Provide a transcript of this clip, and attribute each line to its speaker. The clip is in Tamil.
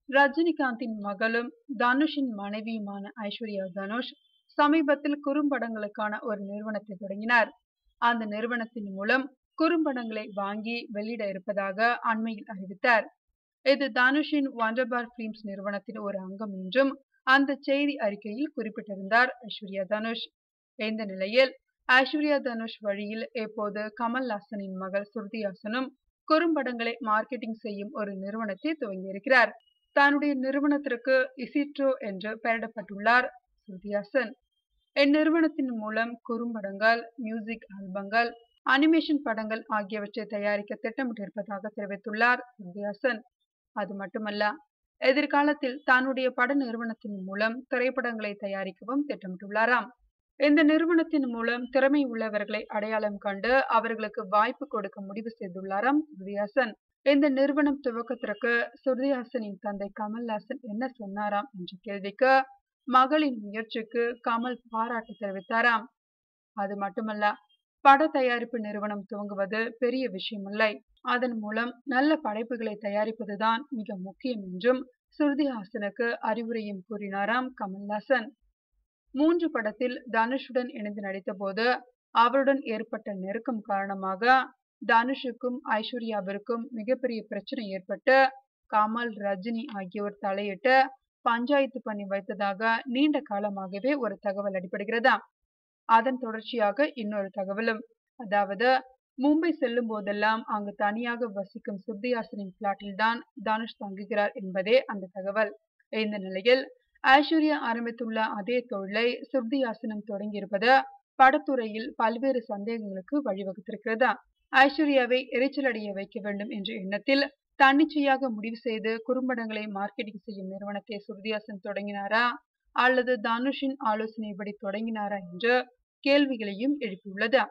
Speaker 1: ரஜினிகாந்தின் மகளும் தனுஷின் மனைவியுமான ஐஸ்வர்யா தனுஷ் சமீபத்தில் குறும்படங்களுக்கான ஒரு நிறுவனத்தை தொடங்கினார். அந்த நிறுவனத்தின் மூலம் குறும்படங்களை வாங்கி வெளியிட இருப்பதாக அண்மையில் அறிவித்தார். இது தனுஷின் வண்டர்பார் பிலிம்ஸ் நிறுவனத்தின் ஒரு அங்கம் என்றும் அந்த செய்தி அறிக்கையில் குறிப்பிட்டிருந்தார் ஐஸ்வர்யா தனுஷ். இந்த நிலையில் ஐஸ்வர்யா தனுஷ் வழியில் இப்போது கமல்ஹாசனின் மகள் ஸ்ருதிஹாசனும் குறும்படங்களை மார்க்கெட்டிங் செய்யும் ஒரு நிறுவனத்தை துவங்கியிருக்கிறார். தன்னுடைய நிறுவனத்திற்கு இசிட்ரோ என்று பெயரிடப்பட்டுள்ளார் ஸ்ருதிஹாசன். இந்நிறுவனத்தின் மூலம் குறும்படங்கள், மியூசிக் ஆல்பங்கள், அனிமேஷன் படங்கள் ஆகியவற்றை தயாரிக்க திட்டமிட்டிருப்பதாக தெரிவித்துள்ளார் ஸ்ருதிஹாசன். அது மட்டுமல்ல, எதிர்காலத்தில் தன்னுடைய பட நிறுவனத்தின் மூலம் திரைப்படங்களை தயாரிக்கவும் திட்டமிட்டுள்ளாராம். இந்த நிறுவனத்தின் மூலம் திறமை உள்ளவர்களை அடையாளம் கண்டு அவர்களுக்கு வாய்ப்பு கொடுக்க முடிவு செய்துள்ளாராம் ஸ்ருதிஹாசன். இந்த நிறுவனம் துவக்கத்திற்கு ஸ்ருதிஹாசனின் தந்தை கமல்ஹாசன் என்ன சொன்னாராம் என்ற கேள்விக்கு மகளின் முயற்சிக்கு கமல் பாராட்டு தெரிவித்தாராம். அது மட்டுமல்ல, பட தயாரிப்பு நிறுவனம் துவங்குவது பெரிய விஷயமில்லை, அதன் மூலம் நல்ல படைப்புகளை தயாரிப்பதுதான் மிக முக்கியம் என்றும் ஸ்ருதிஹாசனுக்கு அறிவுரையும் கூறினாராம் கமல்ஹாசன். 3 படத்தில் தனுஷுடன் இணைந்து நடித்த போது அவருடன் ஏற்பட்ட நெருக்கம் காரணமாக தனுஷுக்கும் ஐஸ்வர்யாவிற்கும் மிகப்பெரிய பிரச்சனை ஏற்பட்டு கமல், ரஜினி ஆகியோர் தலையிட்டு பஞ்சாயத்து பண்ணி வைத்ததாக நீண்ட காலமாகவே ஒரு தகவல் அடிபடுகிறதா. அதன் தொடர்ச்சியாக இன்னொரு தகவலும், அதாவது மும்பை செல்லும் போதெல்லாம் அங்கு தனியாக வசிக்கும் ஸ்ருதிஹாசனின் பிளாட்டில் தான் தனுஷ் தங்குகிறார் என்பதே அந்த தகவல். இந்த நிலையில் ஐஸ்வர்யா ஆரம்பித்துள்ள அதே தொழிலை ஸ்ருதிஹாசனும் தொடங்கியிருப்பது படத்துறையில் பல்வேறு சந்தேகங்களுக்கு வழிவகுத்திருக்கிறதா. ஐஸ்வர்யாவை எரிச்சலடைய வைக்க வேண்டும் என்ற எண்ணத்தில் தன்னிச்சையாக முடிவு செய்து குறும்படங்களை மார்க்கெட்டிங் செய்யும் நிறுவனத்தை ஸ்ருதிஹாசன் தொடங்கினாரா அல்லது தனுஷின் ஆலோசனைப்படி தொடங்கினாரா என்ற கேள்விகளையும் எழுப்பியுள்ளது.